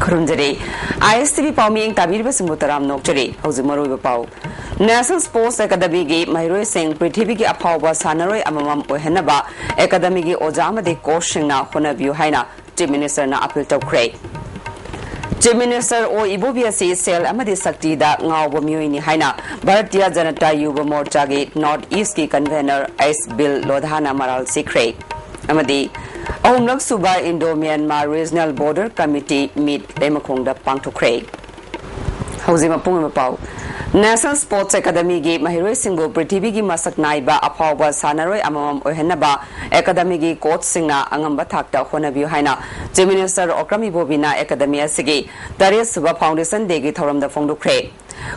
Kurunjare, ISTV Palming Tabir Simutaram Nocture, Hosimoru Pau. National Sports Academy Gate, Mahiro Singh, Prithivi Apawa, Sanare, Amam Ohenaba, Academy Ojama de Koshina, Honabu Haina, Chief Minister na appeal to Cray. Chief Minister O Ibubia says, Sel Amadi Sakti da Ngao Bomuini Haina, Bharatiya Janata Yuva Morcha Gate, North East Ki Convener, Ice Bill Lodhana Maral Sikray. Amadi. Ahumlak Suba Indo-Myanmar Regional Border Committee meet Lemakongda Pangtukray. Hauzima Pungapau. National Sports Academy gi Mahiro Singbo Prithivi gi Masak Naiba Apawa Sanaroi Amam Ohenaba Academy gi coach Singna Angamba Thakta Honabu Haina Chief Minister Okrami Bobina Academy Asigi Darius Suba Foundation Degi Thoram the Fongdukray.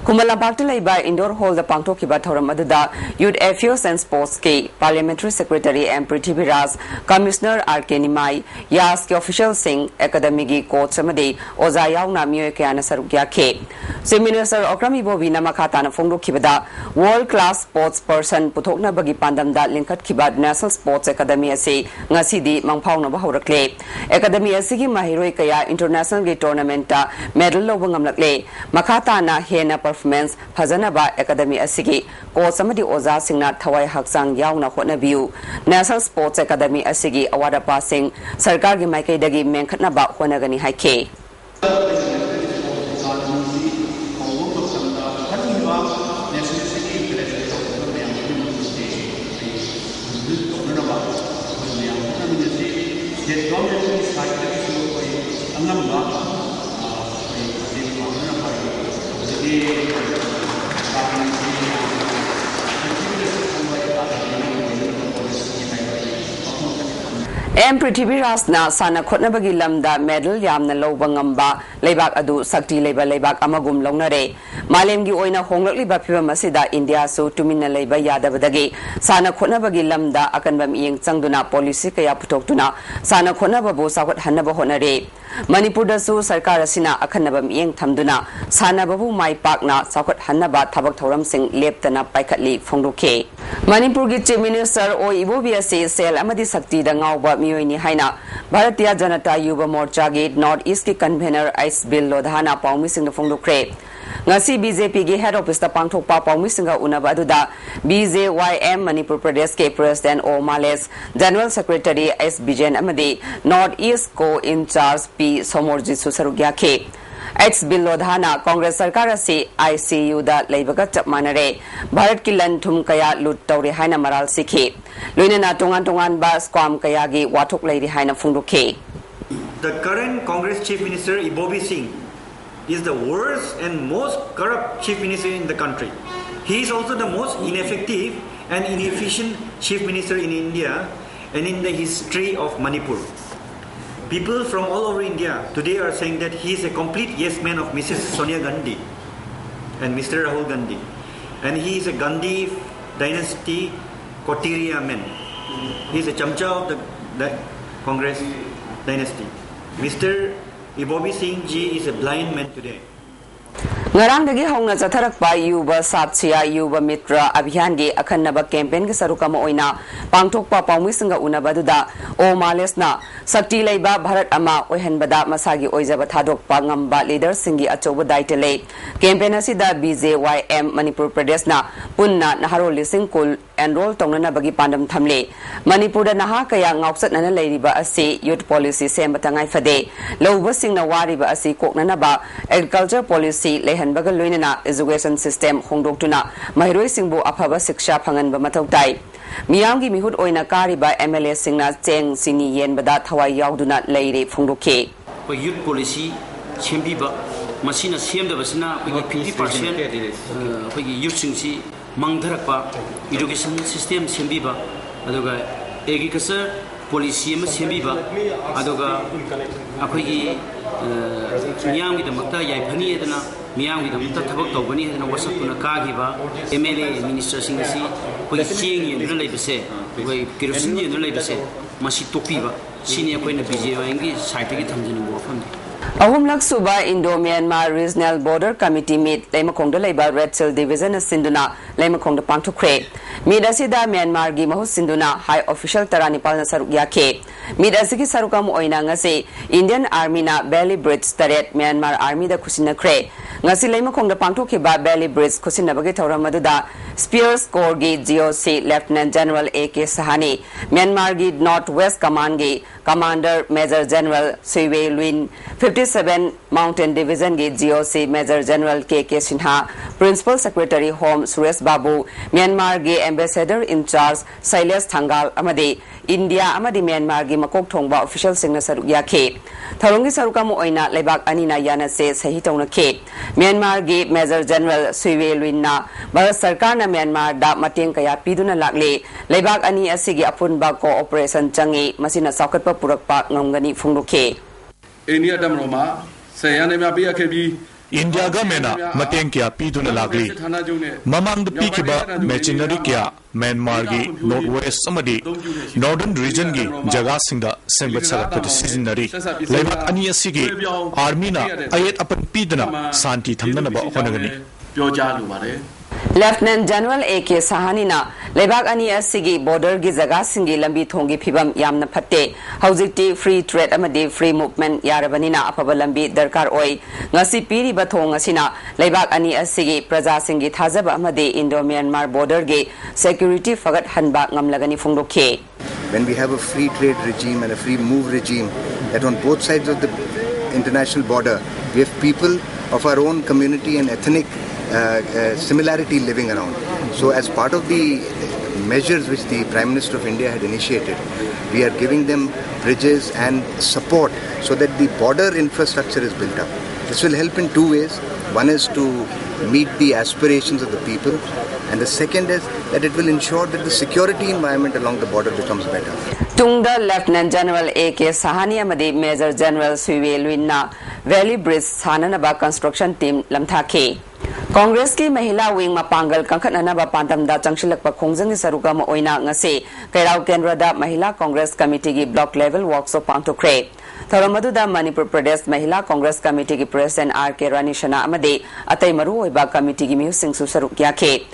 Kumala Baktalaiba Indoor Hall the Pangtokiba Thoram Aduda Youth Affairs and Sports K Parliamentary Secretary and Prithivi Raj Commissioner R.K. Nimai Yaski Official Singh Academy gi coach Samadi Ozayauna Myokeana Sarukya K. Chief Minister Okrami Bobina Makatana Fongdo Kibada World Class Sports Person Putokna Bagi Pandam da Linkat Kibad National Sports Academy Ase Ngasidi Mangpau na Bahurakle Academy Asigi Mahiroi Kaya International Gate Tournament medal Lobungamlakle Makatana Hena Performance Fazanaba Academy Asigi Ko Samadi Oza Singna Thawai Haksang Yauna Honabu National Sports Academy Asigi Awada Passing Sarkar gi Maikai Dagi Menkatnaba Honagani Haike Prithivi Rasna Sana Kotnabagi Lamda medal Yamna Lobangamba Lebak Adu Sakti Leba Lebak Amagum Longnare Malemgi Oina Honglakli Bapiva Masida India so Tumina Leba Yadabadagi Sana Kotnabagi Lamda Akanbam Ying Sangduna Policy Kaya Putoktuna Sana Kotnababu Sakot Hanaba Honare Manipur Su Sarkar Sina Akanabam Ying Tamduna Sana Babu Mai Pakna Sakot Hanaba Tabak Thoram Singh Leptana Paikatli Fongduke Manipur Chief Minister O Ibubia says Sel Amadi Sakti Dangauba Mioini Haina Bharatiya Janata Yuva Morcha Gate North East Ki Convener Ice Bill Lodhana Paumi Singh Fongdukre Ngasi BJP gi Head Office ta Pangthokpa Paumi Singh Unaba Aduda BJYM Manipur Pradesh Ke President O Males General Secretary S Bijen Amadi North East Co in charge P Somorji Susarugya Ke Ex Bill Lodhana Congress Sarkar si ICU da Leibaga Chapmanare Bharat ki Lanthum Kaya Lut Tauri Haina Maral Sikhi Luinana Tongan ba Squam Kayagi Watuk Lady Haina Funduke. The current Congress Chief Minister Ibobi Singh is the worst and most corrupt Chief Minister in the country. He is also the most ineffective and inefficient Chief Minister in India and in the history of Manipur. People from all over India today are saying that he is a complete yes man of Mrs. Sonia Gandhi and Mr. Rahul Gandhi. And he is a Gandhi dynasty Kotiria man. He is a chamcha of the Congress dynasty. Mr. Ibobi Singh Ji is a blind man today. Ngarang dagi hongna chatharakpa Yuba Satsia Yuba Mitra Abhiyan gi akhanaba campaign gi sarukama oina pangthokpa paumi singa unabaduda O Malesna Sakti leiba Bharat ama oihanbada masagi oijaba thadokpa ngamba leaders singi achoba daitele campaign asida BJYM Manipur Pradesh na punna naharo lising kul enroll tongnana bagi pandam thamle Manipur da naha kaya ngausat nana leiriba asi youth policy sembatangai fade lowba singna wariba asi koknana ba agriculture policy Hanbaga Luinana education system Hongdoktuna Mahiroi Singbo Apaba Siksha Pangan Bamatautai Miyangi Mihud Oina Kariba MLA Singna Cheng Sini Yen Badat Hawaii Yauduna Lady Fongdoke. Youth policy Chembiba Masina Siem the Basina 50% youth Singsi Mangdarapa education system Chembiba Adoga agriculture policy Chembiba Adoga Akogi Miyang the Makta Yapani Edna Miyang with the Mutabak Tobani and Wasapuna Kagiba, MLA Minister Singasi, who is seeing in the Labase, who Kirosini in the Labase, Masitopiva, senior point of BJ, English, citing it in the Ahumlak Suba Indo-Myanmar Regional Border Committee meet Leimakong Laiba Red Seal Division Sinduna Leimakong Pangtukre. Meet Asida Myanmar gi Mahus Sinduna High Official Taranipal na Saruk Yake. Meet Asiki Sarukam Oina ngasi Indian Army na Belly Bridge Taret Myanmar Army da Kusina Kre. Ngasi Leimakong Pangtuki ba Belly Bridge Kusina Bagi Maduda Spears Corps gi GOC Lieutenant General A.K. Sahani Myanmar gi Northwest Command gi Commander Major General Suiwei Luin 57 Mountain Division gi GOC Major General K.K. Sinha Principal Secretary Home Suresh Babu Myanmar gi Ambassador in Charge Silas Thangal amadi India amadi Myanmar gi Makok Thongba official singna saruk yakhe Tharungi sarukamu oina lebak anina yana se sahi tawna ke Myanmar gi Major General Suiwei Luin na Bharat Sarkar na Myanmar da mateng kaya piduna lakle lebak ani asigi apunba cooperation changi masina saukatpa purakpa ngamgani phungduke India Damroma, Sayana Mabia Kebi, India Gamena, Matenkia, Piduna Lagli, Mamang the Pikiba, Machinarikia, Myanmargi, Northwest Samadi, Northern Region Gi, Jagasinga, Sembat Sarapati Seasonary, Leva Aniasigi, Armina, Ayat upon Pidana, Santi Tandanaba Honagani. Lieutenant General A.K. Sahanina, Lebak Ani Asigi, Border Gizaga Singi, Lambi Tongi Pibam Yamna Pate, Hauzikti, Free Trade Amadi, Free Movement, Yarabanina, Apabalambi, Darkar Oi, Ngasi Piri Batong Asina, Lebak Ani Asigi, Praza Singi, Tazaba Amadi, Indo-Myanmar Border Gi, Security Fagat Hanbak Ngamlagani Fundoke. When we have a free trade regime and a free move regime, that on both sides of the international border, we have people of our own community and ethnic similarity living around. So as part of the measures which the Prime Minister of India had initiated, we are giving them bridges and support so that the border infrastructure is built up. This will help in two ways. One is to meet the aspirations of the people, and the second is that it will ensure that the security environment along the border becomes better. Tungda Lieutenant General A.K. Sahani amadi Major General Suiwei Luin na Valley Bridge Sananaba construction team lamthake. Congress ki Mahila Wing Mapangal Kankananaba Pantamda Changshilakpa Khongjang Sarukama Oina ngase Kairao Kendra da Mahila Congress Committee ki block level workshop pangtokre. Thoramaduda Manipur Pradesh Mahila Congress Committee ki President R.K. Rani Shana amade Atay Maru Oiba Committee ki Mihusing Susaruk Yake.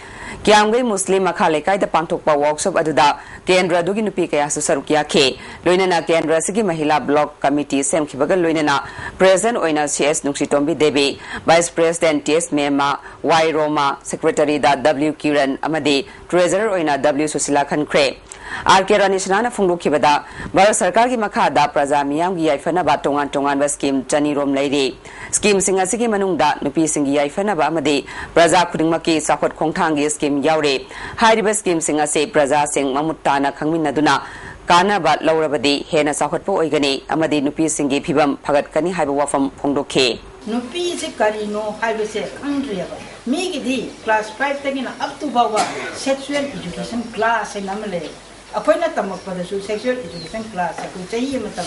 Kiamgai Muslim Makhalekai the Pantokpa workshop aduda Kendra Dugi Nupi Kaya Susaruk Yake. Loinana Kendra Sigi Mahila Block Committee Sem Kibagal Loinana President Oina CS Nuksitombi Devi Vice President T.S. Mema Y. Roma Secretary da W. Kiran Amadi Treasurer Oina W. Susila Khankre. R.K. Rani Shana Funglukibada, Bharat Sarkar ki Makhada Praja Miyam gi Yaifanaba Tongan Tongan Scheme Chani Rom Lady. Scheme Singasiki Manungda Nupi Singi Yaifanaba Amadi, Praja Kudingmaki Sakot Kongtangi Scheme Yaure. High Scheme Singase Praja Sing Mamutana Kangminaduna. Kana Bat Laurabadi, Hena Sakotpo Oigani, Amadi Nupi Singi Pibam Pagat Kani Haibawa from Pongdoke. Nupi Karino Highway Andrea. Migi class 5 taking up to Bawa sexual education class in Amale. Appointed Tamak sexual education class, I could say him at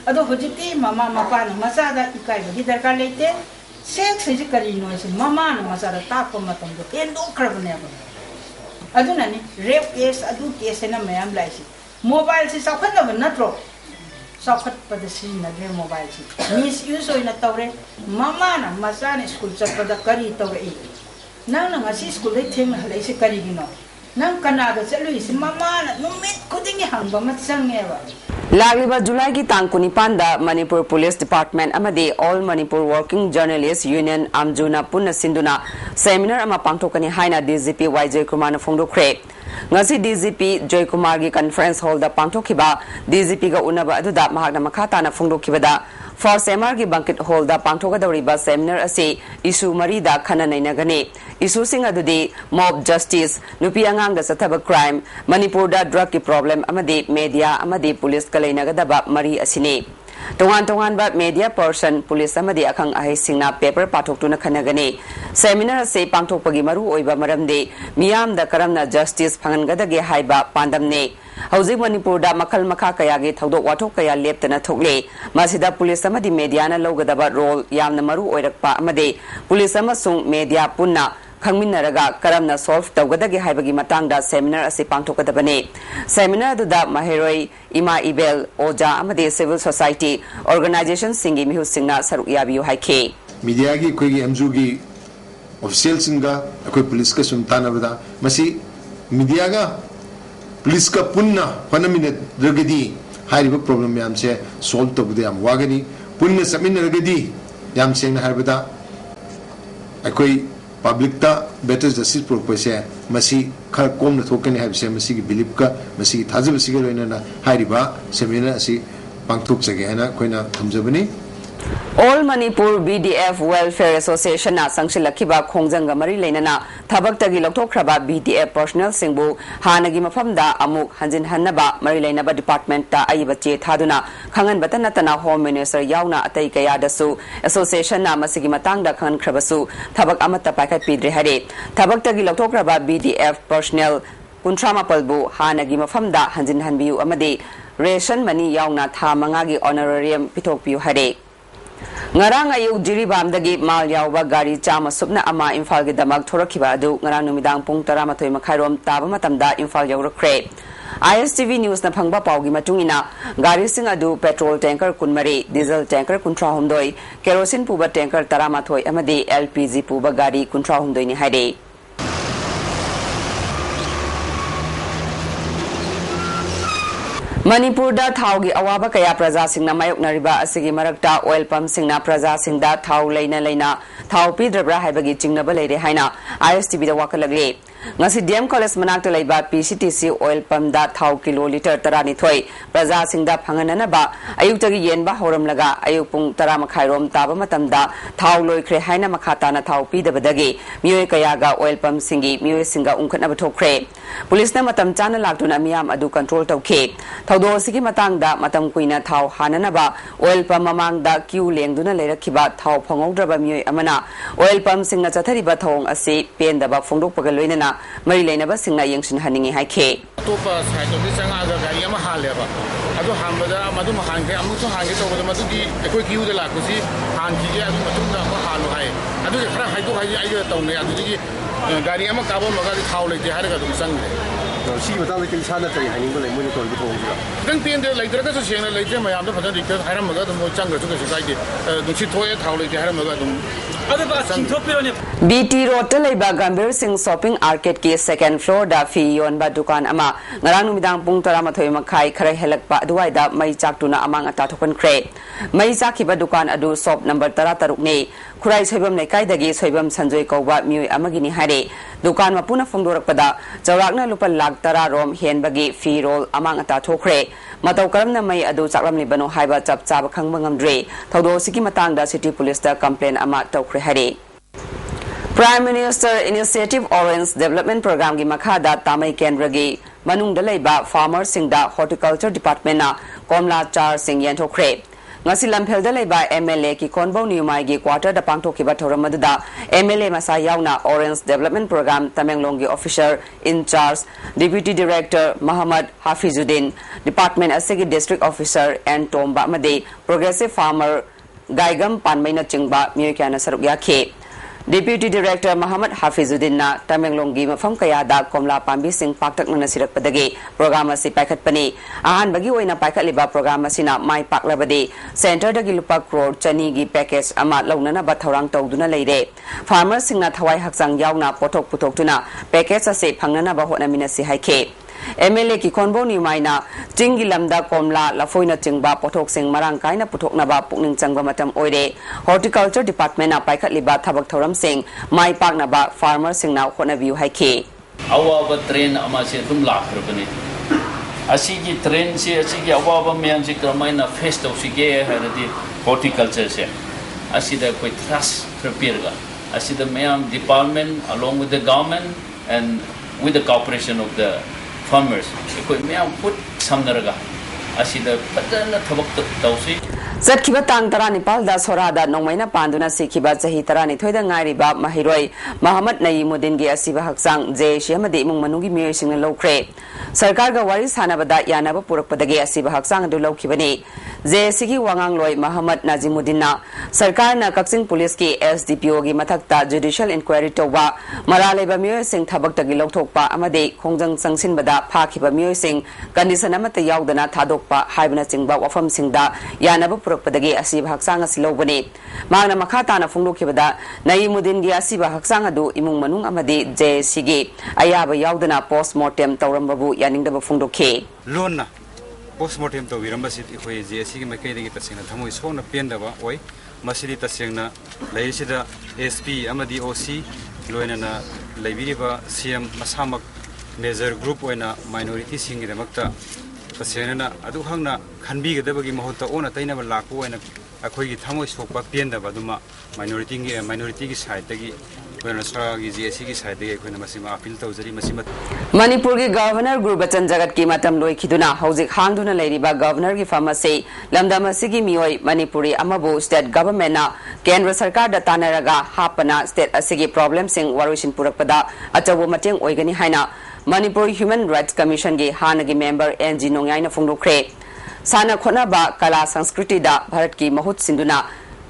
Ado Hojiti, Mama Mapan, Masada, Ikai, Gidarka later, sex is Karino, Mama, Masada Tapo Matam, and no carbonable. Adunani, rape case, adu case, and a man like it. Mobiles is a kind of a natural. Socket for the scene of their mobiles. Misuse in a tower, Mamma, Masana school for the curry tower. Now, I see school, they think Lazy Carino. Nang Canada, Luis, Mamma, no meat cutting a hang, but some ever. Lagliba July ki Tangkuni Panda, Manipur Police Department Amade, All Manipur Working Journalists Union Amjuna Puna Sinduna, Seminar Amapantokani Haina DZP YJ Kumana Fundo Kre. Ngasi DZP Joy Kumar gi conference hall da pangtokhiba DZP ga unaba aduda mahakna makhata na phungdokhibada for semar gi banquet hall da pangthoga dawriba seminar ase issue mari da khana nainagane issue sing adudi mob justice nupi angang da sathaba crime Manipur da drug ki problem amadi media amadi police ka leinagadaba mari asine Tongan ba media person police amadi akhang ahai singna paper pathok tuna khanagane seminar se pangthok pagi maru oiba maramde miyam da karamna justice phangangadage haiba pandamne Hauzik Manipur da makhal makha kaya ge thodok wathok kaya leptana thokle masida police amadi media na logadaba role yamna maru oirakpa amade police amasung media punna खंगमिनरगा करमना solve तौगदगे हाइबगी मतंगदा seminar असे पांगथोकदबने seminar दुदा महिरोई इमा इबेल ओजा अमदे सिविल सोसाइटी ऑर्गेनाइजेशन सिंगी मिहु सिंगना सरुक याबियो हाइखे मीडिया की कोई एमजू की ऑफिशियल सिंगा कोई पुलिस का सुनताना बता मसी मीडिया का पुलिस का पुन्ना फनमिने रगदी हाइरिबो प्रॉब्लम याम से सॉल्व तौगदे याम वागनी पुन्ना समिन रगदी याम सेंग हाइबदा अकोई पब्लिक ता बेटर जस्टिस प्रोपोसे मसी खर कोम थोकने हाइबसे मसी की बिलीफ का मसी की थाजब सिगे लोइना हाइरिबा सेमिनार असि पांगथोक जगे हना Koyna थमजबनी All Manipur BDF Welfare Association na sangshilakhiba khongjanga mari leinana thabaktagi lokthokraba BDF personnel singbu hanagi mafamda amuk hanjin hannaba mari leinaba department ta aiba che thaduna khangan batana tana home minister yauna atai kaya dasu association na masigi matangda khan khrabasu thabak amata pakai pidre hare thabaktagi lokthokraba BDF personnel kuntrama palbu hanagi mafamda hanjin hanbiu amade ration money yauna tha mangagi honorarium pitokpiu hare ngarang ayuk jiribamdagi mal yawba gari chama subna ama imphal gi damak thorakhiba adu ngarang numidang pung 12 makhairom taba matamda imphal yawrakre ISTV news na phangba pawgi matungina gari sing adu petrol tanker kunmari diesel tanker kuntra homdoi kerosene puba tanker 13 amadi LPG puba gari kuntra homdoi ni haide Manipur da thau gi awaba kaya praja singna mayok nariba asigi marakta oil pump singna praja singda thau leina thau pidrabra haibagi chingnaba leire haina ISTB da wakalagre ngasi DM college manakta leiba PCTC oil pump da thau kiloliter tarani thoi praja singda phanganana ba ayuktagi yenba horam laga ayuk pung 10 makhairom taba matamda thau loikre haina makhata na thau pidabadagi miyoy kaya ga oil pump singi miyoy singa ungkhatna bathokre police na matam chana laktuna miyam adu control tawkhe thaudo sigi matangda matam kuina thau hananaba oil pump mamangda queue lengduna leirakhiba thau phangaudraba miyoy amana oil pump singna chathariba thong ase pendaba phongdokpaga loinana mari leinaba singna yengshin haningi haikhe topa side of this anga gari ama haleba adu hambada madu mahange amu so hange to madu di ekoi queue de la kusi hangi ge adu matu na ko halu hai adu khara haidu hai ai to ne adu gi gari ama kabo maga thau le je har ga dum sang si mata le kin sana tai haning le mun ko di thong ji dang pien de lai dra ka so seng le je mayam da phaja dik haram maga dum chang ga chu ga sai de dum si thoye thau le je haram maga dum BT Road Talaiba Gambir Singh Shopping Arcade ki second floor da fi yon ba dukan ama ngarang numidang pung 12 makhai khare helakpa duai da mai chaktuna amang ata thokan kre mai chakhiba dukan adu shop number 13 ne khurai soibam nei kai dagi soibam sanjoi kauba miui amagini hare dukan mapuna phongdorakpada chawrakna lupa lakh 10 rom henbagi fi roll amang ata thokre matau karamna mai adu chaklam ni bano haiba chap chaba khangba ngamdre thodo siki matang da city police da complaint ama tawkre hare Prime Minister Initiative Orange Development Program gi makhada tamai kendra gi manung da leiba farmer singda horticulture department na komla char sing yan thokre ngasi lamphel da leiba MLA ki konbo niumai gi quarter da pangthokhi ba thoram maduda MLA masa yauna Orange Development Program Tamenglong gi officer in charge Deputy Director Muhammad Hafizuddin Department asigi District Officer and Tomba Made Progressive Farmer Gaigam Panmaina Chingba Miyakana Saruk Yakhe Deputy Director Muhammad Hafizuddin na Tamenglong gi mafam kaya da komla pambi sing paktak na sirakpadagi program si paikat pani ahan bagi oina paikat liba program sina mai paklabadi center dagi lupa crore chani gi package ama launana ba thorang tawduna leire farmer singna thawai hakjang yauna pothok puthok tuna package ase phangnana ba hona minasi haike MLA ki konbo ni maina jingi lamda komla lafoina chingba pothok sing marang kaina puthokna ba pukning changba matam oire horticulture department na paikhat liba thabak thoram sing mai pakna ba farmer sing na khona view haike awaba train ama se dum lakrabani asigi train se asigi awaba myam se kramaina face to sige haradi horticulture se asida koi trust prepare ga asida myam department along with the government and with the cooperation of the farmers ekoi myam put samnaraga asida patana thabak tawsi Zatkiba tang taranipal da sorada nongmaina panduna sikhiba chahi tarani thoida ngairiba mahiroi Muhammad Naimuddin gi asiba haksang je shemadi imung manugi miyoy singna lokre sarkar ga wari sanabada yanaba purakpadagi asiba haksang adu lokhibani JSC की वांगांगलोई मोहम्मद नाजिमुद्दीन सरकार न Kakching police की SDPO की मथक्ता judicial inquiry तौबा मरा लेबा मियोय Singh थबक्तगी लौथोकपा अमदे खोंजंग संगसिनबदा फाखिबा मियोय Singh condition अमत यावदना थादोकपा हाइबना चिंगबा वफम सिंगदा यानब पुरकपदगी असिब हक्सांग असि लौबने मांगना मखा ताना फोंदोखिबदा नाजिमुद्दीन की असिब हक्सांग अदु इमुंग मनुंग अमदे JSC की अयाबा यावदना पोस्टमार्टम तौरमबबु यानिंगदबा फोंदोखे लोनना पोस्टमार्टम तो विरंबसी अखोई JSC की मैकेदगी तसेंगना थमोई सोना पेंदबा ओय मसिदी तसेंगना लैसिदा SP अमदी OC लोइनना लैबिरिबा CM मसामक मेजर ग्रुप ओइना माइनॉरिटी सिंगी दमक्ता तसेंगना अदु हंगना खनबिगदबगी महत्ता ओना तैनबा लाको ओइना अखोई थमोई सोकपा पेंदबा दुमा माइनॉरिटी की साइड तगी JSC की साइड अपील तौजरी मणिपुर की गवर्नर गुरबचन जगत की मतम लोइखिदुना हौजिक हांगदुना लेरिबा गवर्नर की फमसे लमदम असिगी मियोय मणिपुरी अमबु स्टेट गवर्नमेंट केंद्र सरकार दा तानरगा हापना स्टेट असिगी प्रॉब्लम सिंग वारोइसिन पुरकपदा अचबो मतेंग ओइगनी हाइना मणिपुर ह्यूमन राइट्स कमीशन की हानगी मेंबर NG नोंयाइना फोंदोखरे साना खोनाबा कला संस्कृति दा भारत की महुत सिंदुना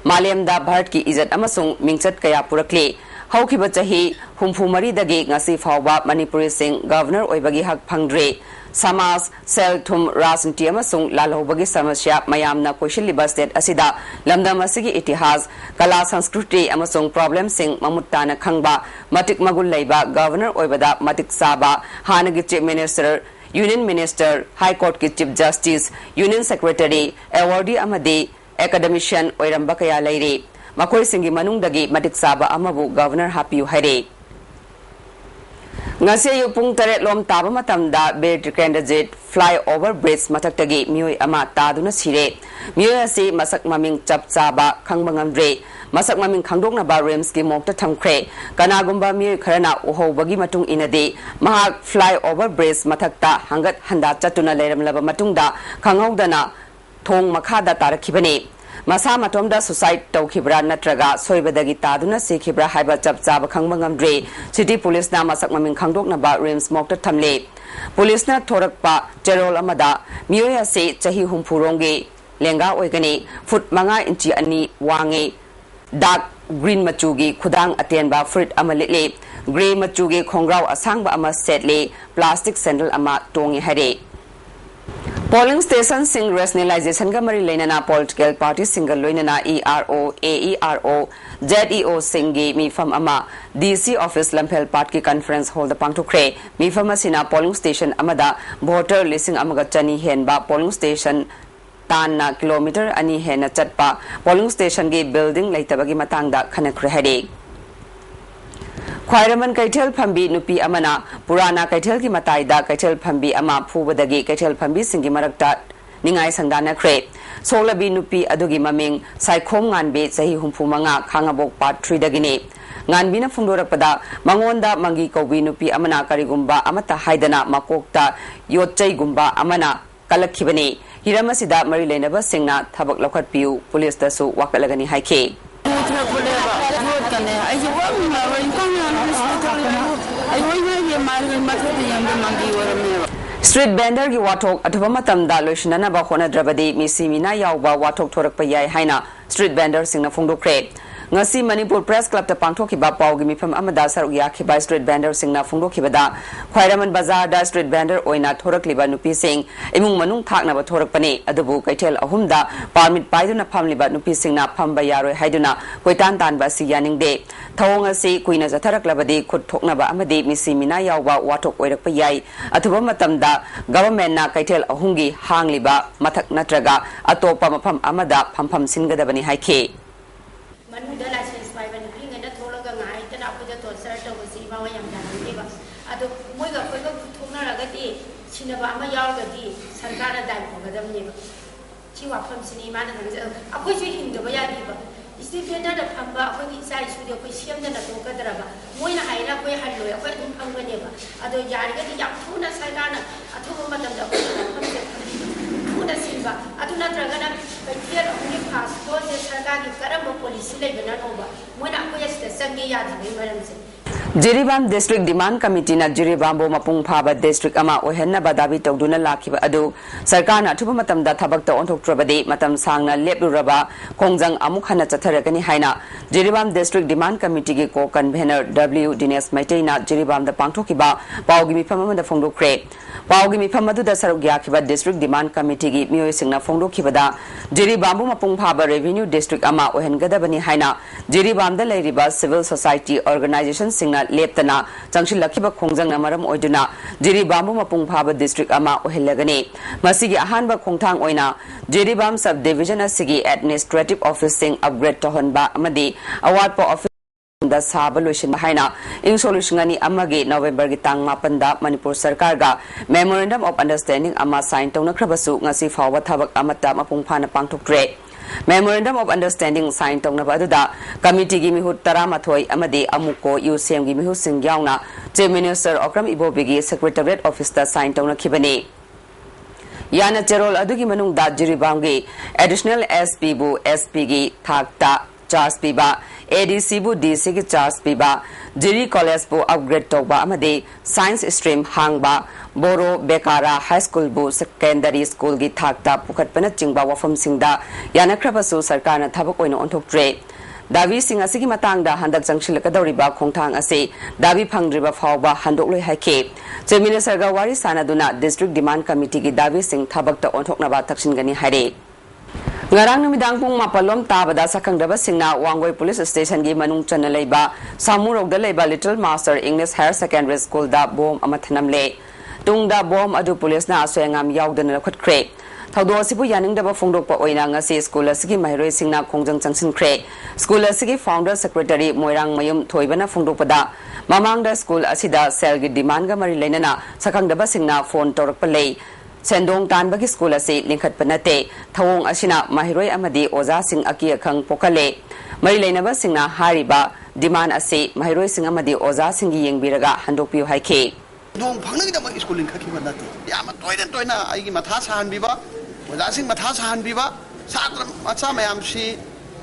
मालेम दा भारत की इज्जत अमसुंग मिंगचत कया पुरकले हौखिबा चाही हुम्फु मरीदगी ngasi फावबा मणिपुरी सिंह गवर्नर ओइबगी हक फंगद्रे समाज सेल थुम राजनीति अमसुंग लालहौबगी समस्या मयामना कोइशिलिबा स्टेट असिदा लमदम असिगी इतिहास कला संस्कृति अमसुंग प्रॉब्लम सिंह ममुत्ताना खंगबा मतिक मगुल लैबा गवर्नर ओइबदा मतिक साबा हानगी chief minister union minister high court की chief justice union secretary awardee अमदे एकेडमिशियन ओइरंबा कया लैरे मकोई सिंगी मनुंगदगी मतिक साबा अमबु गवर्नर हापियु हैरे ngase yu pung tare lom taba matamda Bear Candidate flyover bridge mathakdagi mioi ama taduna sire mioi asi masak maming chap chaba khangbangamdre masak maming khangdokna ba rems ki mokta thamkhre kanagumba mioi kharana uhobagi matung inade mahak flyover bridge mathakta hangat handa chatuna leiramlaba matungda khanghaudana thong makhada tarakhibane मसा मतोमदा suicide तौखिब्रा नत्रगा सोइबदगी तादुना सिखिब्रा हाइबा चप चाब खंगबंगमद्रे city police ना मसक ममिंग खंगदोकनबा RIMS Mokta थमले police ना थोरकपा चेरोल अमदा मियोय से चही हुमफुरोंगे लेंगा ओइगनी foot 5 इंची अनि वांगे डार्क ग्रीन मचुगी खुदांग अतेनबा फ्रिट अमलेले ग्रे मचुगी खोंग्राव असांगबा अमा सेटले प्लास्टिक सैंडल अमा टोंगे हरे पोलिंग स्टेशन सिंग रेशनलाइजेशन का मरी लेना पॉलिटिकल पार्टी सिंगल लोइना ERO AERO ZEO सिंगी मीफम अमा DC ऑफिस लंफेल पार्ट की कॉन्फ्रेंस होल द पांगथोखरे मीफम असिना पोलिंग स्टेशन अमदा वोटर लिसिंग अमगा चनी हेनबा पोलिंग स्टेशन ताना किलोमीटर अनि हेना चटपा पोलिंग स्टेशन की बिल्डिंग लेतबगी मतंगदा खनखरे हरे ख्वाइरमन कैथेल फंबी नुपी अमना पुराना कैथेल की मताइदा कैथेल फंबी अमा फुबदगी कैथेल फंबी सिंगी मरक्ता निंगाई संदानख्रे सोलबी नुपी अदुगी ममिंग साइखोम गानबे सही हुंफुमंगा खांगाबोक पार्ट 3 दगिने गानबीना फुंदोरपदा मंगोंदा मंगी कौबी नुपी अमना करिगुंबा अमता हाइदना मकोक्ता योच्चैगुंबा अमना कलखिबने हिरमसिदा मरी लेनबा सिंगना थबक लौखटपियु पुलिस दसु वाकलगनी हाइखे स्ट्रीट वेंडर की वाथोक अथवा मतमदा लोइसनना होनद्रबदी मिसिमिना यावबा वाथोक थोरकपा याय हाइना स्ट्रीट वेंडर सिंगना फोंदोखरे ngasi Manipur Press Club ta pangthokiba pawgi mifam amada saruk yakhiba street vendor singna phungdokhibada Khwairaman Bazar da street vendor oina thorakliba nupi sing imung manung thakna ba thorakpani adubu kaithel ahum da permit paiduna phamliba nupi singna phamba yaroi haiduna koitan tan ba si yaningde thawong asi kuina jatharaklabadi khut thokna ba amadi misi mina yawba wathok oirakpa yai athuba matamda government na kaithel ahumgi hangliba mathak natraga atopa mafam amada phampham singadabani haikhe Manuda license by when bring in a Tolaga night and up with the Tosar of Siva and Daniva. At the Moga Tonagati, Chinabama Yagati, Santana died for Madame Neva. She was from cinema and opposition the Bayadiva. Is it another Pamba when inside with the question that Tokadraba? When I love where I know, when Panganeva. At the Yargati Yapuna Sagana, at home Madame Silva, Atuna Dragana, but here only passport the Sagani Karamo police, when I the Sangi Yadi, Jiribam District Demand Committee na Jiribambo Mapung Phaba District ama ohenna badabi tawduna lakhiba adu sarkarna thuba matamda thabakta onthoktrabadi matam sangna lepluraba khongjang amuk hana chatharagani haina Jiribam District Demand Committee gi co-convener W Dinesh Maitena Jiribam da pangthokiba pawgi mifam amada phongdokre pawgi mifam adu da saruk yakhiba District Demand Committee gi miyoi singna phongdokhibada Jiribambo Mapung Phaba Revenue District ama ohengadabani haina Jiribam da leiriba civil society organization singna leptana changshil lakhiba khongjang na maram oiduna Jiribam Mapung Phaba District ama ohilagani masigi ahanba khongthang oina Jiribam sub division asigi administrative office sing upgrade tohonba amadi award po office da saba loishin haina in solution ani amagi November gi tang mapanda Manipur sarkar ga memorandum of understanding ama sign tawna khrabasu ngasi fawa thabak amata mapung phana pangthoktre Memorandum of Understanding signed tong Navaduda, Committee Gimihut Taramatoi Amade Amuko, UCM Gimihu Singyauna, Chief Minister Okram Ibobigi, Secretariat Officer signed tong Kibane. Yana Cherol Adugi Manung da Jiribamgi, Additional SP Bu, SPG, Thakta, Charles Piba, ADC Bu DC Charles Piba, Jiri College Bu Upgrade Toba Amade, Science Stream Hangba, Boro Bekara High School Bu Secondary School gi Thakta Pukat Panachingba Wafam Singda, Yana Krabasu Sarkana Tabakoino Ontoktre. Davi Singh Asigi Matangda Handak Jangshilakadoriba Kongtang Ase, Davi Pangriba Fauba Handokle Hake. Chief Minister Gawari Sanaduna District Demand Committee gi Davi Singh Tabakta Ontoknaba Takshingani Hare. Ngarang numidang pung mapalom tabada sakangdaba singna Wangoi Police Station gi manung chana leiba Samurogda leiba Little Master English Higher Secondary School da bom amathanamle tungda bom adu police na aswengam yaudana khutkre thaudo asibu yaningdaba phongdokpa oina ngasi school asigi mahroi singna khongjang changsinkhre school asigi founder secretary Moirang Mayum thoibana phongdokpada mamangda school asida cell gi demand ga mari leinana sakangdaba singna phone torakpa lei Sendong Tanbagi School ase lingkhat panate thawong asina mahiroi amadi oza sing aki akhang pokale mari leinaba singna hariba demand ase mahiroi sing amadi oza sing gi yengbiraga handokpiu haike dong phangnagi da school lingkha ki banate yama toina ai gi matha sahan biba oza sing matha sahan biba satra macha mayam si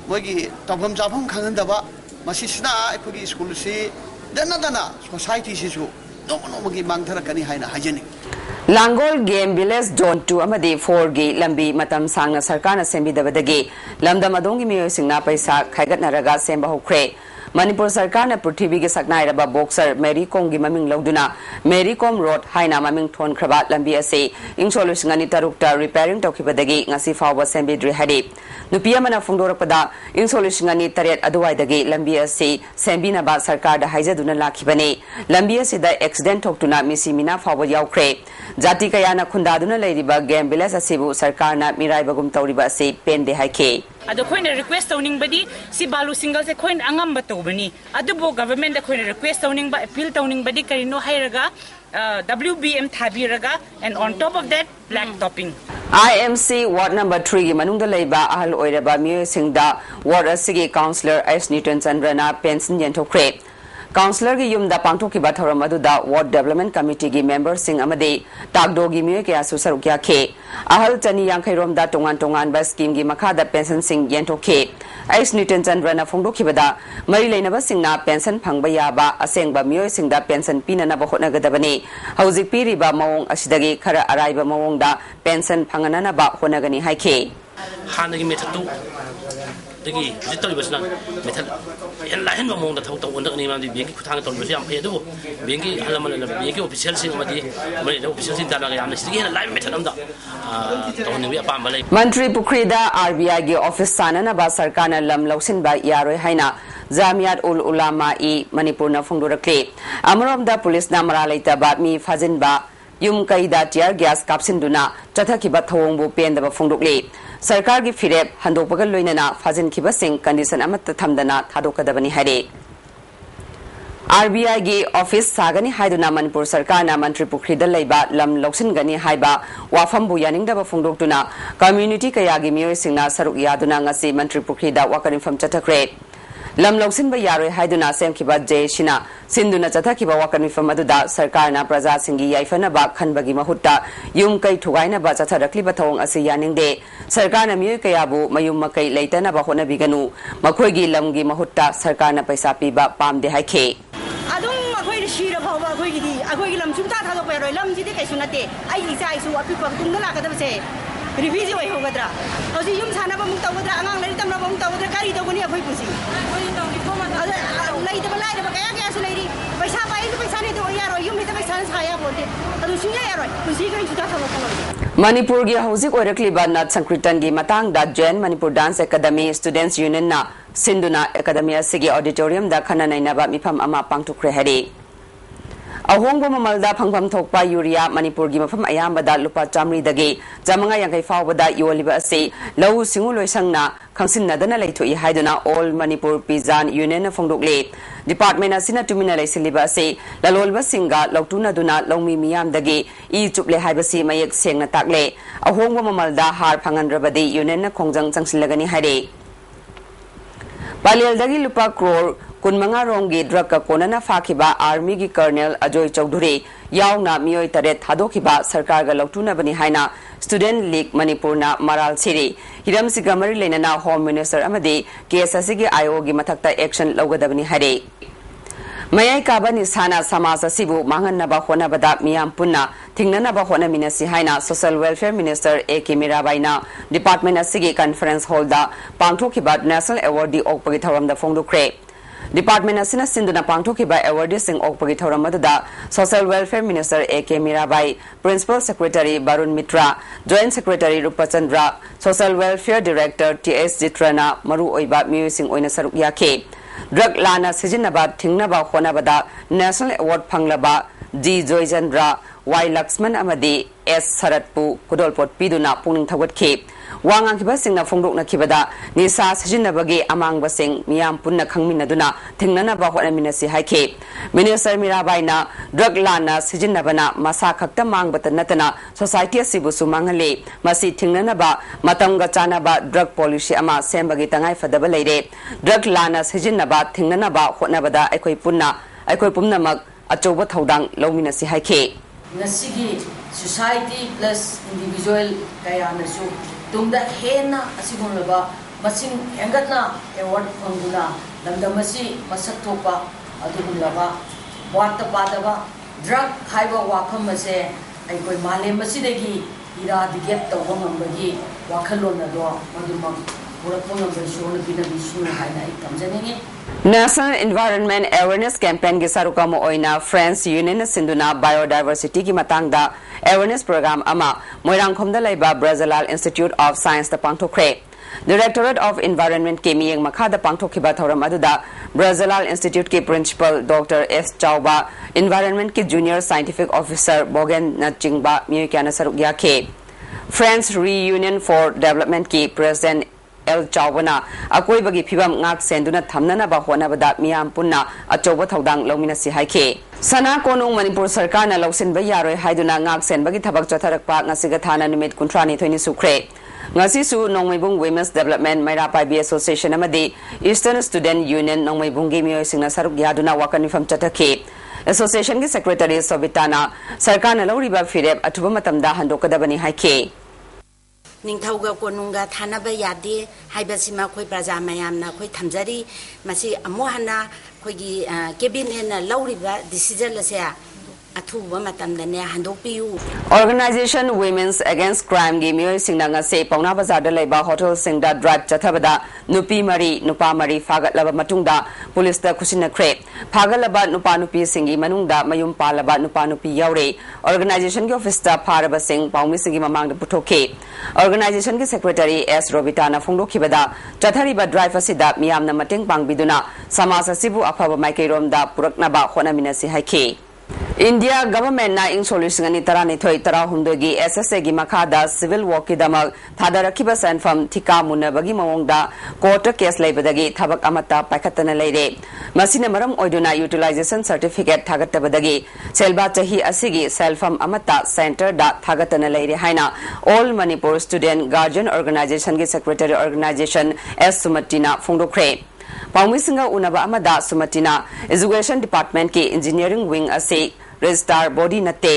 mogi tabham jabham khangan daba masi sina ekhugi school si dana society si su no gi mangthara kani haina hajeni Langol Game Village Zone 2 amadi 4 gi lambi matam sangna sarkarna sembidabadagi lamdam adongi miyo singna paisa khaigatnaraga semba hokre Manipur sarkarna Prithvi gi saknairaba boxer Mary Kom gi maming lauduna Mary Kom Road haina maming thon khraba lambi ase ingcholu singani tarukta repairing tokibadagi ngasi fawba sembidri hadi nupiya mana phongdorakpada ingcholu singani taret aduwaidagi lambi ase sembina ba sarkar da haijaduna lakhibane lambi ase da accident thoktuna misi mina fawba yaukre Jati Kayana Kundaduna Ladyba Game Village Asibu Sarkarna Mirai Bagum Tauriba say Pende Hake. At the coin request owning body, si Balu singles a coin Angam Batobani. At the book government the coin request owning by appeal towning body Karino Hiraga, WBM Tabiraga, and on top of that, black topping. IMC Ward number 3 Manunda Leba Ahal Oiraba Musingda Ward Asigi Councillor S. Newton Sandrana Pension Yentokre. Councillor gi yumda pangthoki batharam aduda Ward Development Committee gi member sing amade takdo gi mye kya susaruk kya khe ahal chani yankhairom da tongan ba scheme gi makhada pension sing yentokhe ais Newton Chandra phongdokhi bada mari leinaba singna pension phangba yaba asengba myoy singda pension pinana ba hotna gadabani haujik piriba mawong asidagi khara araiba mawong da pension phangana na ba honagani haikhe hanagi methatu dagi jittori basna method en lahin mo mong da thau taw ndak ni ma di bengi kuthang tol basi am phedu bengi halamal na bengi official sing ma di mai da official sing tana ga yam sigi na live method am da to ni wi apam balai Mantri Pukrida RBI gi office sanana ba sarkana lam lausin ba yaroi haina Jamiat ul Ulama I Manipur na phongdorakle amarom da police na maralaita ba mi fajin ba yum kaida tear gas kapsinduna chathakhiba thawongbu pendaba phongdokle Sarkar gi firep handokpaga loinana fajin khiba sing condition amatta thamdana thadokadabani hare RBI gi office sagani haiduna Manipur sarkarna Mantri Pukrida leiba lam loksin gani haiba wafambu yaningdaba phongdoktuna community kaya gi miyoi singna saruk yaduna ngasi Mantri Pukrida wakarin fam chathakre lam loksin ba yaroi haiduna semkhiba jay shina sinduna chathakhiba wakarin fam aduda sarkarna praja singi yaifana ba khanbagi mahutta yum kai thugaina ba chatharakli ba thawong ase yaningde sarkarna miyoi kayabu mayum makai leitana ba hona biganu makhoigi lamgi mahutta sarkarna paisa piba pamde haikhe adung शीर फाव अखोई lump Sumta थादोपेरो lump जिदे कैसु नते आई इचा इसु अपिप तुंग लाकदबसे refugee होय होगद्रा हजि yum सानाबा मुक तवद्रा अंगांग लरि तमराबा मुक तवद्रा कारी तवगनि अखोई pussy लैदबा लाइदबा कया कया सु लैरि पैसा पाइदु पैसा ने तो यारो युम हित पैसा साया बोते अदु सुया यारो पुसी गनि सुता थादोपेरो मणिपुर की हौजिक ओरक्लिबा नट संकीर्तन की मतंग दा Jain Manipur dance academy students union ना सिंधुना एकेडमी असिगी ऑडिटोरियम दा खना नैनाबा मिफम अमा पांगथुखरे हरि अहोंग ममलदा फंगफम थोकपा यूरिया मणिपुर की मफम अयामबदा लुपा चामरी दगे जमंगा यांगै फावबदा योलिबा असे लौ सिंगु लोइसंगना खंसिनदना लैथुई हाइदुना ऑल मणिपुर पिजान यूनियन फोंदोकले डिपार्टमेंट असिना तुमिना लैसिलिबा असे ललोलबा सिंगा लौटुनदुना लौमी मियामदगे ई चुपले हाइबसी मयक सेंगना ताकले अहोंग ममलदा हार फंगनरबदे यूनियन खोंजंग चंगसिलगनी हाइरे पालियलदगी लुपा क्रोर कुनमंगा रोंगी ड्रग का कोनना फाखिबा आर्मी की कर्नल अजय चौधरी यावना मियोय तरे थादोखिबा सरकार गा लौटुनबनी हाइना स्टूडेंट लीग मणिपुरना मराल सिरी हिरम सिगमरी लेनना होम मिनिस्टर अमदी केएसएससी की आईओ की मथक्ता एक्शन लौगदबनी हाइरे मयाई काबा निसाना समाज असिबु मांगननबा होनबदा मियाम पुन्ना थिंगननबा होनमिनसि हाइना सोशल वेलफेयर मिनिस्टर एके मीराबाईना डिपार्टमेंट असिगी कॉन्फ्रेंस हॉल दा पांगथोखिबा नेशनल अवार्ड ओकपगी थौरमदा फोंदोखरे डिपार्टमेंट असिना सिंधुना पांगथोखिबा अवार्ड सिंग ओकपगी थौरमदा social welfare minister A K Mirabai principal secretary Varun Mitra joint secretary Rupchandra social welfare director T S जित्रना मरु ओइबा म्यूजिंग ओइना सरुक याखे ड्रग लाना सिजिनबा थिंगनबा होनबदा नेशनल अवार्ड फंगलबा G Joychandra Y Lakshman अमदी S शरदपु कुडोलपोट पीदुना पुनिंग थगतखे वांगाखिबा सिंगना फोंदोकनखिबदा निसा सिजिनबगे अमांगबसिंग मियाम पुन्ना खंगमिनदुना थिंगननबा होनमिनसि हाइखे मिनिस्टर मीराबाईना ड्रग लाना सिजिनबना मसा खक्ता मांगबत नतना सोसाइटी असिबुसु मांगले मसी थिंगननबा मतंगा चानबा ड्रग पॉलिसी अमा सेमबगे तंगाई फदबा लेरे ड्रग लाना सिजिनबा थिंगननबा होनबदा अखोई पुन्नमक अचौबा थौदांग लौमिनसि हाइखे नसिगी सोसाइटी प्लस इंडिविजुअल कयानसु तुंगदा हेना असिगुनबा मसिंग हेंगतना अवार्ड फंगुना लंदमसी मसक थोपा अदुगुलबा वात पादबा ड्रग हाइबा वाफम मसे अइकोय मालेम मसिदगी इरादिकेट तौबा मंबगी वाखलोनदो मदुमक नेशनल एनवायरनमेंट अवेयरनेस कैंपेन की सरुकम ओइना फ्रेंड्स यूनियन सिंधुना बायोडाइवर्सिटी की मतंगदा अवेयरनेस प्रोग्राम अमा मोइरांगखोमदा लैबा ब्राजिलाल इंस्टीट्यूट ऑफ साइंस दा पांगथोखरे डायरेक्टोरेट ऑफ एनवायरनमेंट के मियंग मखादा पांगथोखिबा थौरम अदुदा ब्राजिलाल इंस्टीट्यूट के principal doctor S Chaoba environment के जूनियर साइंटिफिक ऑफिसर बोगेन नचिंगबा मियक्याना सरुक याखे फ्रेंड्स रीयूनियन फॉर डेवलपमेंट की प्रेसिडेंट एल चावना अकोइबगी फिबम ngak senduna thamnana ba honabada miyam punna achoba thodang lomina si haike sana konung manipur sarkar na lausin ba yaroi haiduna ngak senbagi thabak chatharakpa ngasiga thana numit kuntrani thoini sukre ngasi su nongmaibung women's development maira pai bi association amadi eastern student union nongmaibung gi miyoi singna saruk yaduna wakani fam chathake association gi secretary sobitana sarkar na lauriba firep athuba matamda handokadabani haike निंथौगा कोनुंगा थानाबा यादे हाइबसिमा खोइ प्रजा मयामना खोइ थमजरी मसी अमो हना खोइगी cabinet ना लौरिबा decision लसे अथुबा मतमदने हंदोपियु ऑर्गेनाइजेशन वुमेन्स अगेंस्ट क्राइम गी मियोय सिंगना से पौना बाजार दा लेबा होटल सिंगदा ड्राइव चथबदा नुपी मरी नुपा मरी फागतलबा मतुंगदा पुलिस दा खुसिनख्रे फागलबा नुपा नुपी सिंगी मनुंगदा मयुम पालबा नुपा नुपी यावरे ऑर्गेनाइजेशन के ऑफिस दा फारबा सिंग पाउमी सिंगी ममांग दा पुथोके ऑर्गेनाइजेशन के सेक्रेटरी एस रोबिताना फोंदोखिबदा चथरीबा ड्राइव असिदा मियामना मटेंग पांगबिदुना समाज असिबु अफबा माइकेरोमदा पुरकनाबा होनामिनसि हाइखे इंडिया गवर्नमेंट ना इंग सोल्यूशन तरह तरह की एसएसए की मखादा सिविल वर्क की दमक थादरखिबा सेंफम थिका मुनबगी मवोंगदा कोर्ट केस लेबदगी थबक अमता पाखतना लेरे मसिना मरम ओइदुना यूटिलाइजेशन सर्टिफिकेट थागतबदगी सेलबा चही असिगी सेल्फम अमता सेंटर दा थागतना लेरे हाइना all Manipur student guardian organisation की सेक्रेटरी ऑर्गेनाइजेशन एस सुमतिना फोंदोखरे पाउमिसिंगा उनबा अमदा सुमतिना एजुकेशन डिपार्टमेंट के इंजीनियरिंग विंग असे रजिस्ट्रार बॉडी नते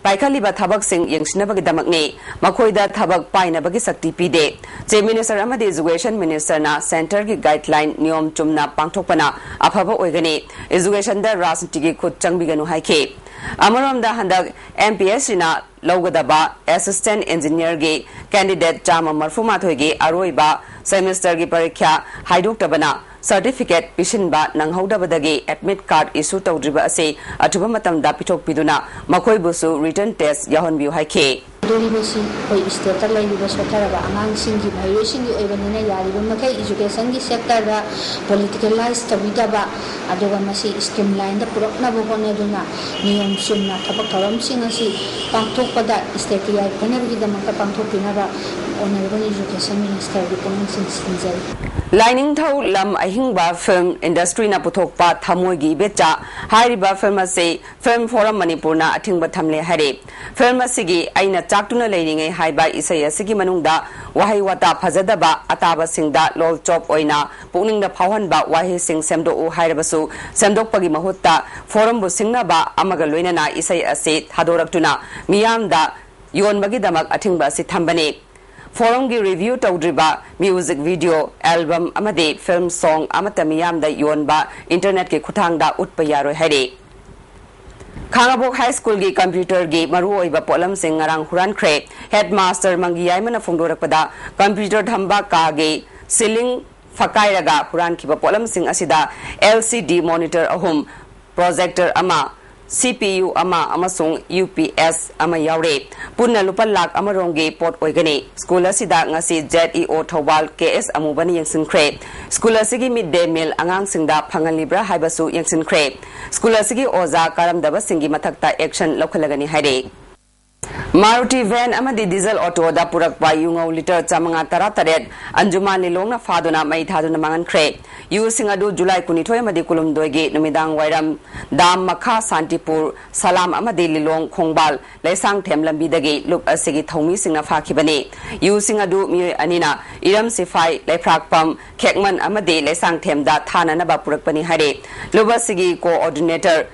पाइखलिबा थबक सिंग यंगसिनबगी दमकने मखोइदा थबक पाइनबगी शक्ति पीदे चीफ मिनिस्टर अमदी एजुकेशन मिनिस्टर ना सेंटर की गाइडलाइन नियम चुमना पांगथोकपना अफबा ओइगने एजुकेशन दा राजनीति की खुद चंगबिगनु हाइखे अमरोमदा हंदक एमपीएससी ना लौगदबा असिस्टेंट इंजीनियर गे कैंडिडेट चामा मरफुमाथोइगे अरोइबा सेमेस्टर की परीक्षा हाइदोक्तबना सर्टिफिकेट पिसिनबा नंगहौदबदगी एडमिट कार्ड इशू तौद्रिबा असे अथुबा मतमदा पिथोकपिदुना मखोइबुसु रिटर्न टेस्ट याहनबिउ हाइखे दोरिबसी होय स्टेट लाइबिबा सोथरबा आंगांसिंगी भाइरेसिंगी ओइबनिना यारिबा मखै एजुकेशन की सेक्टर दा पॉलिटिकलाइज तबिदबा अदुगा मसी स्ट्रीमलाइन दा पुरकनाबो होनेदुना नियम सुमना थबक थरमसिंग असि पांथोकपदा स्टेट की याइ फनबगी दमका पांथोकिनाबा ऑनरेबल एजुकेशन मिनिस्टर की पुनसिंग सिंजल लाइनिंग थौ लम अहिंगबा फिल्म इंडस्ट्री ना पुथोकपा थमोगी बेचा हारिबा फिल्म से फिल्म फोरम मणिपुर ना अथिंगबा थमले हरे फिल्म सिगी आइना चाक्तुना लेरिंगे हाइबा इसै असिगी मनुंगदा वाहै वाता फजदबा अताबा सिंगदा लोल चॉप ओइना पुनिंगदा फावहनबा वाहै सिंग सेमदो ओ हाइरबसु सेमदोकपगी महुत्ता फोरम बु सिंगनाबा अमगा लोइनाना इसै असे थादोरक्तुना मियामदा योनबगी दमक अथिंगबा असि थंबने फोरम की रिव्यू तौद्रिबा म्यूजिक वीडियो एल्बम अमदे फिल्म सॉन्ग अमता मियामदा योनबा इंटरनेट के खुथांगदा उत्पा यारोय हरे खांगाबोक हाई स्कूल की कंप्यूटर की मरुओइबा पोलम सिंग ngarang हुरानख्रे हेडमास्टर मंगियाइमना फोंदोरकपदा कंप्यूटर थंबा कागे सीलिंग फकाइरगा हुरानखिबा पोलम सिंग असिदा LCD मॉनिटर अहुम प्रोजेक्टर अमा CPU अमसुंग UPS यावरे पुन्ना लुपा लाख अमरोंगे पोट ओइगने स्कूल असिदा ngasi ZEO थौबाल KS अमुबनी यंगसिनख्रे स्कूल असिगी मिड डे मील अंगांगसिंगदा फंगलिब्रा हाइबसु यंगसिनख्रे स्कूल असिगी ओजा करमदबा सिंगी मथक्ता एक्शन लौखलगनी हाइरे मारुति वैन अमदी डीजल ऑटो दा पुरकपा युंगौ लिटर 513 अंजुमान लिलोंगना फादुना मई थादुना मांगनख्रे यु सिंग अदु जुलाई 19 मदी कुलुमदोइगे नुमिदांग वाइरम दाम मखा शांतिपुर सलाम अमदी लिलोंग खोंगबाल लेसांग थेम लंबीदगे लुप असिगी थौमी सिंगना फाखिबने यु सिंग अदु मिय अनिना इरम सिफाई लेफ्राकपम खेकमन अमदी लेसांग थेमदा थानानबा पुरकपनी हारे लुप असिगी कोऑर्डिनेटर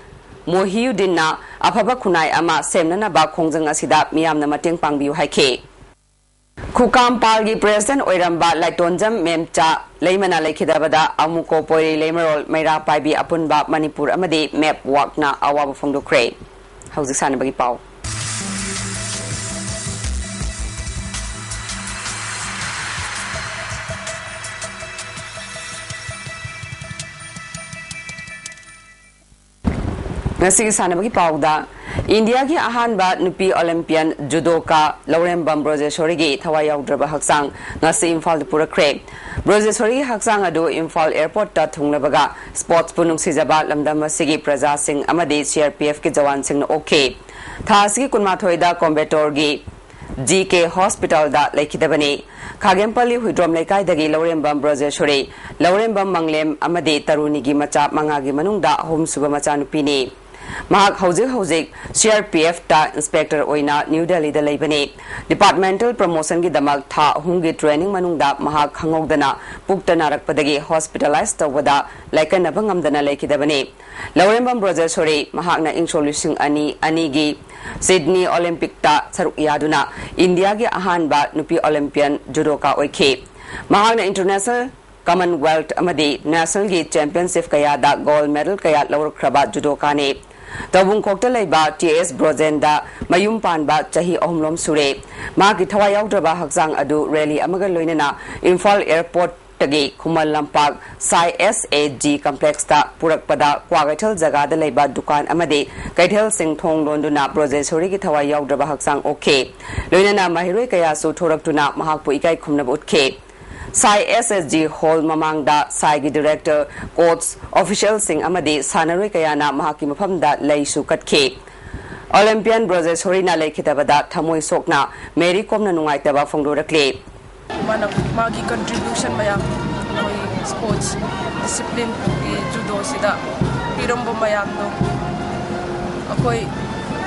मोहियुद्दीन अफबा खुनाई अमा सेमननबा खोंजंग असिदा मियामना मतेंग पांगबियु हाइखे खुकामपाल की प्रेसिडेंट ओइरंबा लाइटोंजम मेमचा लेमना लेखिदबदा अमुको पोरी लेमरोल मैरा पाइबी अपुनबा मणिपुर अमदे मैप वाकना अवाब फोंदोख्रे हौजिक सानबगी पाउ ngasi sanabagi pauda India ki ahanba nupi Olympian judoka Laurembam Brojeshori gi thawai yaudraba haksang ngasi Imphal purakre Brojeshori haksang adu Imphal airport ta thunglabaga sports punung sijaba lamdam asigi praja sing amadi CRPF ki jawan sing na okay thasigi kunmathoida combator gi GK hospital da laikidabani Khagempali huidrom laikai dagi Laurembam Brojeshori Laurembam manglem amadi taruni gi macha manga gi manungda hom suba macha nupini Mahak hauzik CRPF ta inspector oina New Delhi da leibane departmental promotion gi damak tha hungi training manungda mahak khangogdana puktana rakpadagi hospitalized tawada laikana bangamdana laikidabane Laurembam Brojeshori mahakna insolution ani gi Sydney Olympic ta saruk yaduna India gi ahanba nupi Olympian judoka oikhe mahakna international Commonwealth amadi national gi championship kaya da gold medal kaya laurkraba judoka ne Tabung kokta laiba TS Brojenda mayum panba chahi ahumlom sure magi thawai yaudraba haksang adu rally amaga loinana Imphal airport tagi Khumal Lampak Sai SAG complex ta purakpada Kwagaithal jaga da laiba dukan amade Kaithal Singh Thong londuna Brojeshori ki thawai yaudraba haksang okay loinana mahiroi kaya su thoraktuna mahakpu ikai khumna utke Sai SSG Hall Mamangda Sai gi director coach official sing amadi sanaroi kayana mahaki mafamda leisu katke Olympian Brojeshori na lekhidabada thamoi sokna Mary Kom na nungaitaba phongdorakle mana magi contribution mayam koi sports discipline ki judo sida pirambo mayam no akoi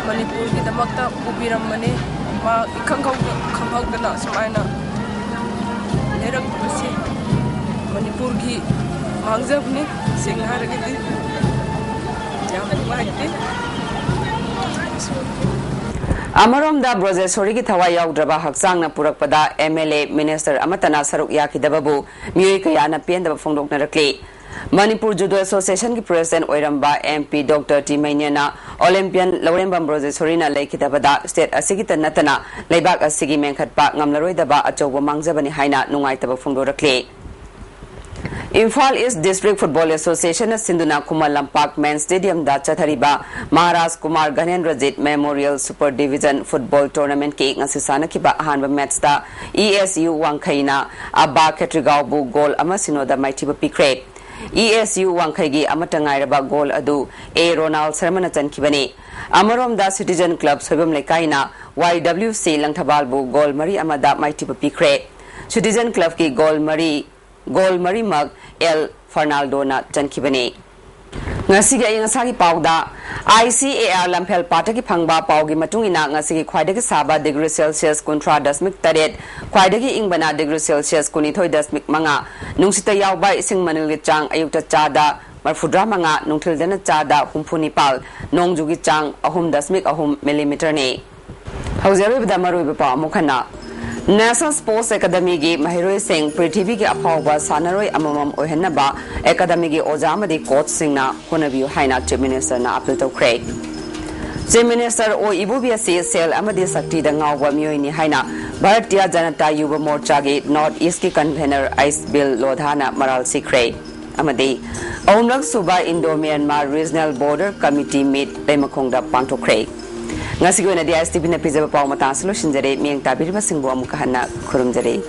Manipur ki damakta ubiram mane ma ikhangau na samaina Manipur की मांगजब ने सिंगार के दिन Amarom da Brojeshori ki thawai yaudraba hakchang na purakpada MLA Minister amatana saruk yakidababu mioi kaya na piendaba phongdokna rakli Manipur Judo Association ki President Oiramba MP Dr. T Mainyana Olympian Lawrembam Brojeshori na laikidabada state asigita natana leibak asigi mengkhatpa ngamlaroidaba achobo mangjabani haina nungaitaba phongdorakli Imphal East District Football Association Sinduna Kumar Lampak Main Stadium da chathariba Maharaj Kumar Ghanendrajit Memorial Super Division Football Tournament ki ngasisana kiba ahanba match da ESU Wangkhaina Abba Ketrigau bu goal ama sinoda maitiba pikre ESU Wangkhaigi amatangairaba goal adu A Ronald Sharmana chankibani Amarom da Citizen Club Soibam Lekaina YWC Langthabal bu goal mari amada maitiba pikre Citizen Club ki goal mari mag El Fernaldo na chankibani ngasi ga ngasa ki pauda ICAR Lampel Party ki phangba paugi matungina ngasi ki khwaidagi saba degree Celsius kontra dasmik taret khwaidagi ingbana degree Celsius kunithoi dasmik manga nungsita yawba ising manil gi chang ayukta chada marfudra manga nungthil dana chada humphuni pal nongjugi chang 3.3 mm ne hauzeru bida maru ba mukhana National Sports Academy ki Mahiroi Singh Prithivi ki aphawa sanaroi amamam ohenaba academy ki ojamadi coach singna honabiu haina Chief Minister na appeal tawkhre Chief Minister o ibubia sel amadi sakti da ngawwa mioi ni haina Bharatiya Janata Yuva Morcha ki North East ki convener Ice Bill Lodhana maral sikre amadi Aumlak Suba Indo-Myanmar Regional Border Committee meet Pemakhongda pangthokre ngasi ko na di STV na pizza pa mata solution jare miyang tabir ba singbo amukahana khurum jare